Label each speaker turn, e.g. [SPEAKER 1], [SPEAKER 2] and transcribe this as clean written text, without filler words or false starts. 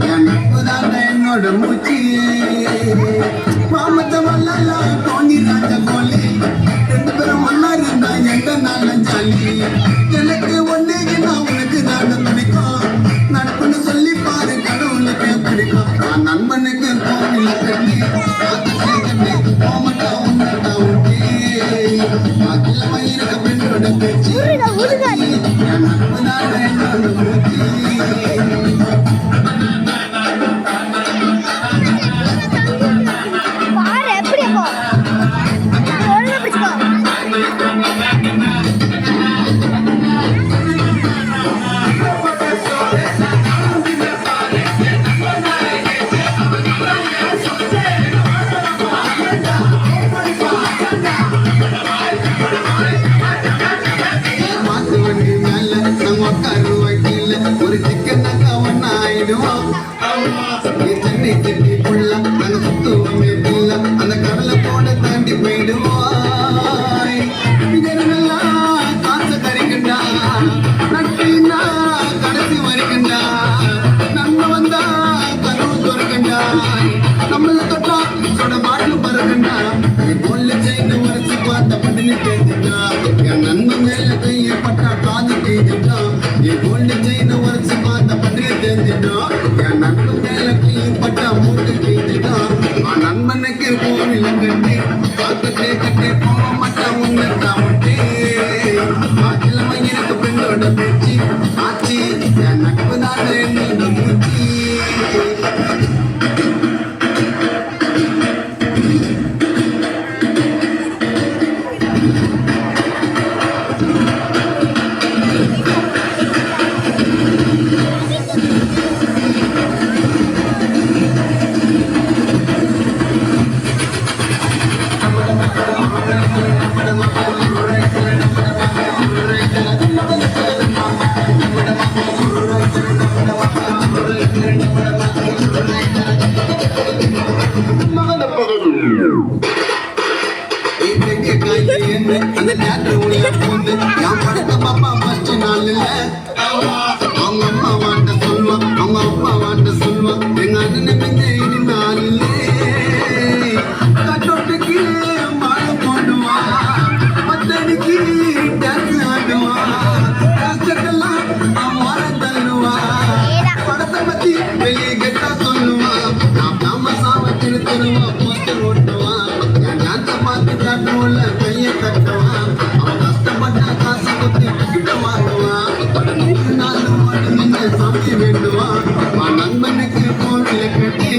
[SPEAKER 1] என் நட்புதான் என்னோட மூச்சு மாமத்த வல்லா தோணி ராஜா கோலி ரெண்டு பேரும் ஒன்னா இருந்தா எந்த நாள ஜாலி எனக்கு ஒண்ணு நான் உனக்கு நாட பிடிக்கும் நட்புன்னு சொல்லி பாரு கடவுளுக்கு பிடிக்கும் நான் நண்பனுக்கு கோவில கட்டி கட்டி போமட்டா உன்னட்டா உண்டே இளமை இருக்க பெண்ணோட பேச்சு என் நட்புதான் என்னோட மூச்சு ஒரு சிக்கன் ஒன்னா ஆயிடுவோம் தண்ணி தண்ணி புள்ள நாங்க சுத்துவோமே புள்ள அந்த கடலை போட தாண்டி போயிடுவோம் காசு கறிக்கண்டா நட்டினா கடைசி வரைக்கண்டா நம்ம வந்தா கதவு துறக்கண்டா நம்மள தொட்டா சொட பாட்டு பறக்கண்டா கொல்ல செய்து உரைச்சு பார்த்த பட்டினி கேட்டுட்டா என் நண்பன் மேல கையை பட்டா காது கேட்டுட்டா என் கொல்ல செய்து உரைச்சு பார்த்த பட்டினி தெரிஞ்சிட்டோம் என் நண்பன் மேல கையை பட்டா மூட்டு கேட்டுட்டா நான் நண்பனுக்கு கோவில் கட்டி பார்த்துட்டே கட்டி போக மாட்டான் உன்னட்டா முட்டே இளமை இருக்க பெண்ணோட பேச்சு ஆச்சு என் நட்பு தான் என்னோட மூச்சு அந்த தியேட்டர் உள்ள போந்து என் படத்தை பாப்பா ஃபர்ஸ்ட் நாள்ல அவங்க அம்மா வாட்ட சொல்லுவான் அவங்க அப்பா வாட்ட சொல்லுவான் எங்க அண்ணனை பிஞ்சு இனி நாள்ல கட்டோட்டுக்கு மாலை போடுவான் பத்தடிக்கு டான்ஸ் ஆடுவான் கஷ்டத்தெல்லாம் அவன் தள்ளுவான் படத்தை பத்தி வெளியே கெட்டா சொல்லுவான் நான் தாமசாம திருத்தருவான் போஸ்டர் ஓட்டுவான் என் டான்ஸை பார்த்து காட்டுவோம்ல கையை கட்டுவான் அவன் கஷ்டப்பட்ட காசு கொத்தி கிட்ட வாங்குவான் நாலு மாடு நின்று சாமி வேண்டுவான் நண்பனுக்கு கோவில கட்டி